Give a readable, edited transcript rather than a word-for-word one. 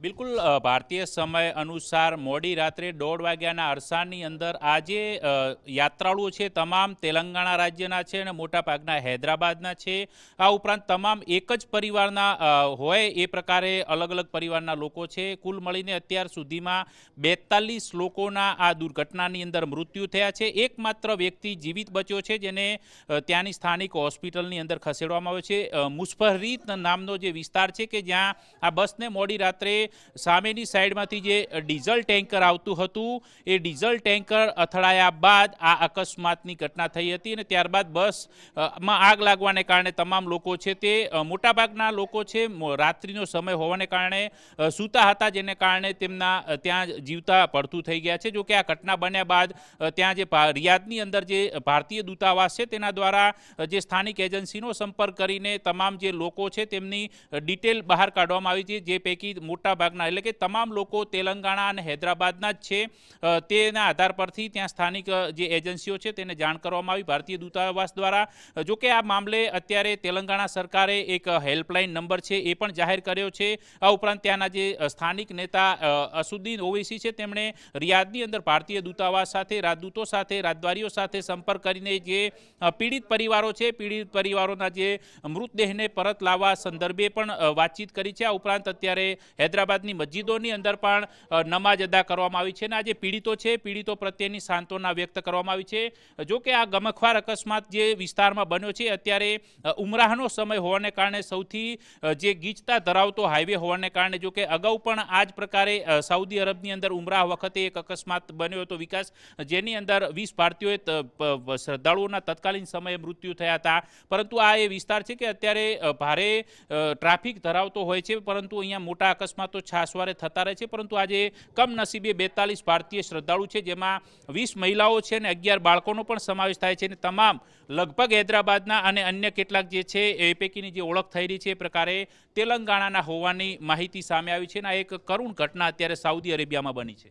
બિલકુલ ભારતીય સમય અનુસાર મોડી રાત્રે 1:30 વાગ્યાના અરસાની અંદર આજે યાત્રાળુઓ છે તમામ તેલંગાણા રાજ્યના છે અને મોટાભાગના હૈદરાબાદના છે. આ ઉપરાંત તમામ એક જ પરિવારના હોય એ પ્રકારે અલગ અલગ પરિવારના લોકો છે. કુલ મળીને અત્યાર સુધીમાં 42 લોકોના આ દુર્ઘટનાની અંદર મૃત્યુ થયા છે. એકમાત્ર વ્યક્તિ જીવિત બચ્યો છે જેને ત્યાંની સ્થાનિક હોસ્પિટલની અંદર ખસેડવામાં આવ્યો છે. મુસ્ફરીત નામનો જે વિસ્તાર છે કે જ્યાં આ બસને મોડી રાત્રે સામેની સાઈડમાંથી જે ડીઝલ ટેન્કર આવતું હતું એ ડીઝલ ટેન્કર અથડાયા બાદ આ અકસ્માતની ઘટના થઈ હતી અને ત્યારબાદ બસમાં આગ લાગવાને કારણે તમામ લોકો છે તે મોટાભાગના લોકો છે રાત્રિનો સમય હોવાને કારણે સૂતા હતા, જેને કારણે તેમના ત્યાં જીવતા પડતું થઈ ગયા છે. જોકે આ ઘટના બન્યા બાદ ત્યાં જે રિયાદની અંદર જે ભારતીય દૂતાવાસ છે તેના દ્વારા જે સ્થાનિક એજન્સીનો સંપર્ક કરીને તમામ જે લોકો છે તેમની ડિટેલ બહાર કાઢવામાં આવી છે, જે પૈકી મોટા ભાગના એટલે કે તમામ લોકો તેલંગાણા અને હૈદરાબાદના જ છે. તેના આધાર પરથી ત્યાં સ્થાનિક જે એજન્સીઓ છે તેને જાણ કરવામાં આવી ભારતીય દૂતાવાસ દ્વારા. જોકે આ મામલે અત્યારે તેલંગાણા સરકારે એક હેલ્પલાઇન નંબર છે એ પણ જાહેર કર્યો છે. આ ઉપરાંત ત્યાંના જે સ્થાનિક નેતા અસુદ્દીન ઓવૈસી છે તેમણે રિયાદની અંદર ભારતીય દૂતાવાસ સાથે, રાજદૂતો સાથે, રાજદ્વારીઓ સાથે સંપર્ક કરીને જે પીડિત પરિવારો છે પીડિત પરિવારોના જે મૃતદેહને પરત લાવવા સંદર્ભે પણ વાતચીત કરી છે. આ ઉપરાંત અત્યારે હૈદરાબાદની મસ્જિદોની અંદર પણ નમાજ અદા કરવામાં આવી છે અને આ જે પીડિતો છે પીડિતો પ્રત્યેની સાંત્વના વ્યક્ત કરવામાં આવી છે. જો કે આ ગમખ્વાર અકસ્માત જે વિસ્તારમાં બન્યો છે અત્યારે ઉમરાહનો સમય હોવાને કારણે સૌથી જે ગીચતા ધરાવતો હાઈવે હોવાને કારણે, જો કે અગાઉ પણ આ જ પ્રકારે સાઉદી અરબની અંદર ઉમરાહ વખતે એક અકસ્માત બન્યો હતો વિકાસ, જેની અંદર 20 ભારતીયોએ શ્રદ્ધાળુઓના તત્કાલીન સમયે મૃત્યુ થયા હતા. પરંતુ આ એ વિસ્તાર છે કે અત્યારે ભારે ટ્રાફિક ધરાવતો હોય છે પરંતુ અહીંયા મોટા અકસ્માતો છાસવારે થતા રહે છે. પરંતુ આજે કમનસીબે 42 ભારતીય શ્રદ્ધાળુ છે જેમાં 20 મહિલાઓ છે અને 11 બાળકોનો પણ સમાવેશ થાય છે અને તમામ લગભગ હૈદરાબાદના અને અન્ય કેટલાક જે છે એ પૈકીની જે ઓળખ થઈ રહી છે એ પ્રકારે તેલંગાણાના હોવાની માહિતી સામે આવી છે અને આ એક કરુણ ઘટના અત્યારે સાઉદી અરેબિયામાં બની છે.